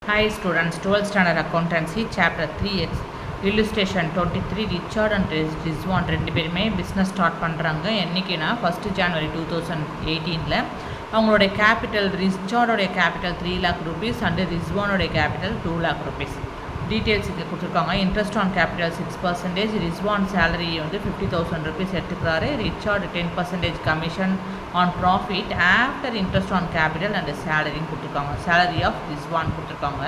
Hi students, 12th standard accountancy chapter 3x illustration 23 Richard and Rizwan ரெண்டு பேருமே business start பண்ணுறாங்க. என்றைக்குன்னா 1st January 2018 அவங்களுடைய capital ரிச்சார்டோடைய capital 3 lakh rupees and ரிஸ்வானோடைய capital 2 lakh rupees. Details இங்கே கொடுத்துருக்காங்க. Interest on capital 6%, Rizwan salary வந்து 50,000 rupees எடுத்துக்கிறாரு. Richard 10% commission on profit after interest on capital and சேலரின்னு கொடுத்துருக்காங்க. சேலரி ஆஃப் ரிஸ்வான் கொடுத்துருக்காங்க.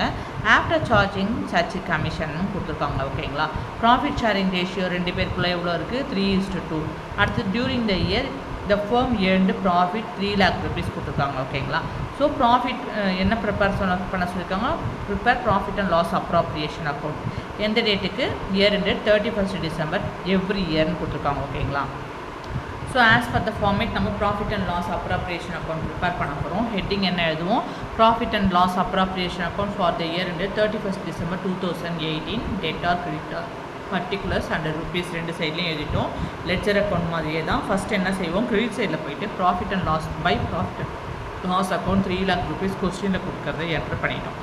ஆஃப்டர் சார்ஜிங் சர்ச் கமிஷன் கொடுத்துருக்காங்க. ஓகேங்களா. ப்ராஃபிட் ஷேரிங் ரேஷியோ ரெண்டு பேருக்குள்ளே எவ்வளோ இருக்குது? 3:2. அடுத்து during the year the firm earned profit 3 lakh rupees கொடுத்துருக்காங்க. ஓகேங்களா. ஸோ ப்ராஃபிட் என்ன ப்ரிப்பேர் பண்ண சொல்லியிருக்காங்க? Prepare profit and loss appropriation account. எந்த டேட்டுக்கு? Year end 31st December every இயர்னு கொடுத்துருக்காங்க. ஓகேங்களா. So as per the format நம்ம profit and loss appropriation account prepare பண்ண போகிறோம். ஹெட்டிங் என்ன எழுதுவோம்? Profit and loss appropriation account for the year end 31st December 2018. Debtor creditor particulars and rupees ரெண்டு சைட்லையும் எழுதிட்டோம். லெட்ஜர் அக்கௌண்ட் மாதிரியே தான். ஃபஸ்ட் என்ன செய்வோம்? கிரெடிட் சைடில் போயிட்டு profit and loss by profit and loss account 3 lakh rupees கொஸ்டினில் கொடுக்கறத என்ட்ரு பண்ணிட்டோம்.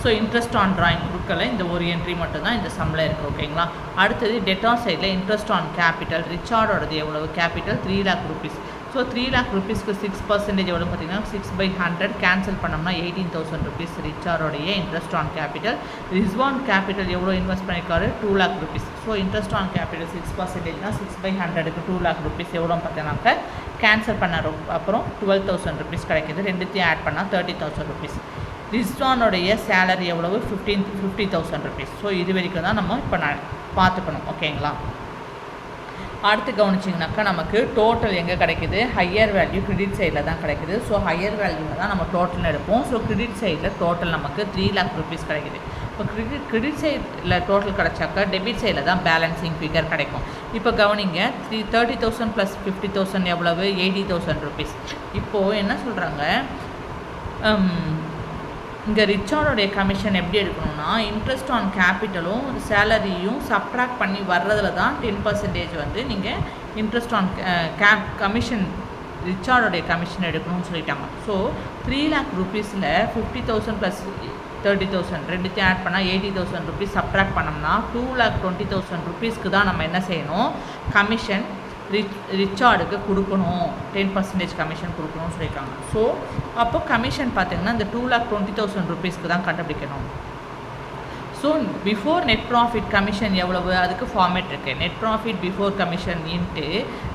ஸோ இன்ட்ரெஸ்ட் ஆன் ட்ராயிங் கொடுக்கல, இந்த ஒரு என்ட்ரி மட்டும் தான் இந்த சம்மில் இருக்குது. ஓகேங்களா. அடுத்தது டெட்டார் சைடில் இன்ட்ரெஸ்ட் ஆன் கேபிட்டல் ரிச்சார்டோடது எவ்வளவு? Capital 3 lakh rupees. So 3 lakh rupeesக்கு 6% எவ்வளோ பார்த்தீங்கன்னா 6/100 கேன்சல் பண்ணோம்னா 18,000 rupees ரிச்சார்டோடைய interest on capital. Rizwan capital எவ்வளோ இன்வெஸ்ட் பண்ணியிருக்காரு? 2 lakh rupees. So interest on capital 6%னா 6/100க்கு 2 lakh rupees எவ்வளோன்னு பார்த்தீங்கன்னாக்க கேன்சல் பண்ண அப்புறம் 12,000 rupees கிடைக்கிது. ரெண்டுத்தையும் ஆட் பண்ணால் 30,000 rupees. ரிஸ்வானோடைய சேலரி எவ்வளவு? 50,000 rupees. ஸோ இது வரைக்கும் தான் நம்ம இப்போ பார்த்துக்கணும். ஓகேங்களா. அடுத்து கவனிச்சிங்கனாக்கா நமக்கு டோட்டல் எங்கே கிடைக்குது? ஹையர் வேல்யூ கிரெடிட் சைடில் தான் கிடைக்குது. ஸோ ஹையர் வேல்யூவில் தான் நம்ம டோட்டல் எடுப்போம். ஸோ கிரெடிட் சைடில் டோட்டல் நமக்கு 3 lakh rupees கிடைக்குது. இப்போ கிரெடிட் சைடில் டோட்டல் கிடச்சாக்கா டெபிட் சைடில் தான் பேலன்சிங் ஃபிகர் கிடைக்கும். இப்போ கவனிங்க, 30,000 + 50,000 எவ்வளவு? 80,000 rupees. இப்போது என்ன சொல்கிறாங்க? இங்கே ரிச்சார்டோடைய கமிஷன் எப்படி எடுக்கணும்னா இன்ட்ரெஸ்ட் ஆன் கேபிட்டலும் சேலரியும் சப்ட்ராக்ட் பண்ணி வர்றதுல தான் 10% வந்து நீங்கள் இன்ட்ரெஸ்ட் ஆன் கமிஷன் ரிச்சார்டோடைய கமிஷன் எடுக்கணும்னு சொல்லிட்டாங்க. ஸோ 3 lakh rupeesல 50,000 + 30,000 ரெண்டுத்தையும் ஆட் பண்ணால் 80,000 rupees சப்ட்ராக்ட் பண்ணோம்னா 2,20,000 rupeesக்கு தான் நம்ம என்ன செய்யணும்? கமிஷன் ரிச்சார்டுக்கு கொடுக்கணும், 10% கமிஷன் கொடுக்கணும்னு சொல்லியிருக்காங்க. ஸோ அப்போ கமிஷன் பார்த்திங்கன்னா இந்த 2,20,000 rupeesக்கு தான் கண்டுபிடிக்கணும். So before net profit commission எவ்வளவு? அதுக்கு ஃபார்மேட் இருக்குது. Net profit before commission into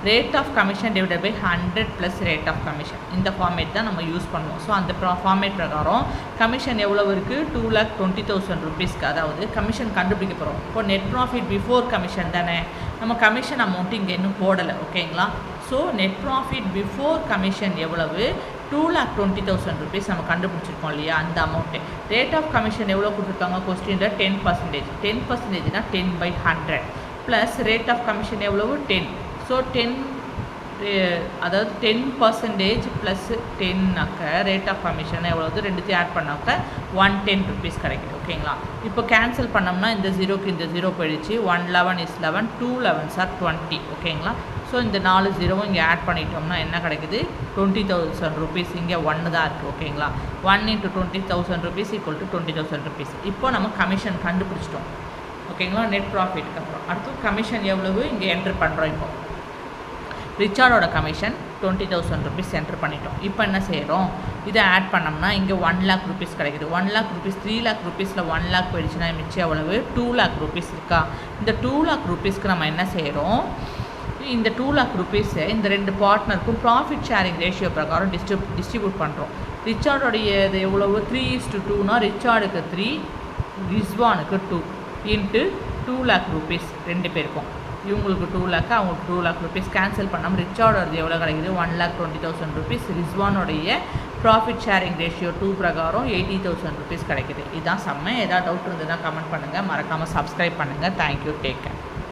rate of commission divided by 100 + rate of commission. இந்த ஃபார்மேட் தான் நம்ம யூஸ் பண்ணுவோம். ஸோ அந்த ஃபார்மேட் பிரகாரம் கமிஷன் எவ்வளவு இருக்குது? 2,20,000 rupeesக்கு, அதாவது கமிஷன் கண்டுபிடிக்க போகிறோம். இப்போ நெட் ப்ராஃபிட் பிஃபோர் கமிஷன் தானே, நம்ம கமிஷன் அமௌண்ட்டு இங்கே இன்னும் போடலை. ஓகேங்களா. So net profit before commission எவ்வளவு? 2,20,000 rupees நம்ம கண்டுபிடிச்சிருக்கோம் இல்லையா, அந்த அமௌண்ட்டு. ரேட் ஆஃப் கமிஷன் எவ்வளோ கொடுத்துருக்காங்க கொஸ்டினில்? 10%. 10%னா 10/100 ப்ளஸ் ரேட் ஆஃப் கமிஷன் எவ்வளவு? 10. ஸோ 10 அதாவது 10% + 10னாக்க ரேட் ஆஃப் கமிஷன் எவ்வளவு? ரெண்டுத்தையும் ஆட் பண்ணாக்க 110 rupees கிடைக்குது. ஓகேங்களா. இப்போ கேன்சல் பண்ணோம்னா இந்த 0க்கு இந்த 0 போயிடுச்சு. 111 is 11, 2 11s are 20. ஓகேங்களா. ஸோ இந்த 4 0வும் இங்கே ஆட் பண்ணிட்டோம்னா என்ன கிடைக்குது? 20,000 rupees. இங்கே 1 தான் இருக்குது. ஓகேங்களா. 1 × 20,000 rupees = 20,000 rupees. இப்போ நம்ம கமிஷன் கண்டுபிடிச்சிட்டோம். ஓகேங்களா. நெட் ப்ராஃபிட்க்கு அப்புறம் அடுத்து கமிஷன் எவ்வளவு இங்கே என்ட்ரு பண்ணுறோம். இப்போ ரிச்சார்டோட கமிஷன் 20,000 rupees என்ட்ரு பண்ணிட்டோம். இப்போ என்ன செய்கிறோம்? இதை ஆட் பண்ணோம்னா இங்கே 1 lakh rupees கிடைக்குது. 1 lakh rupees 3 lakh rupeesல 1 lakh போயிடுச்சுன்னா மிச்சம் எவ்வளவு? 2 lakh rupees இருக்கா? இந்த 2 lakh rupeesக்கு நம்ம என்ன செய்கிறோம்? இந்த 2 lakh rupeesஸை இந்த ரெண்டு பார்ட்னருக்கும் ப்ராஃபிட் ஷேரிங் ரேஷியோ பிரகாரம் டிஸ்ட்ரிபியூட் பண்ணுறோம். ரிச்சார்டோடைய இது எவ்வளவு? 3:2னா ரிச்சார்டுக்கு 3, ரிஸ்வானுக்கு 2 இன்ட்டு 2 lakh rupees ரெண்டு பேருக்கும். இவங்களுக்கு 2 lakh, அவங்களுக்கு 2 lakh rupees கேன்சல் பண்ணாமல் ரிச்சார்டோடது எவ்வளோ கிடைக்குது? 1,20,000 rupees. ரிஸ்வானோடைய ப்ராஃபிட் ஷேரிங் ரேஷியோ 2 பிரகாரம் 80,000 rupees கிடைக்குது. இதுதான் சம்ம. ஏதாவது டவுட் இருந்ததுன்னா கமெண்ட் பண்ணுங்கள். மறக்காமல் சப்ஸ்கிரைப் பண்ணுங்கள். தேங்க்யூ. Take care.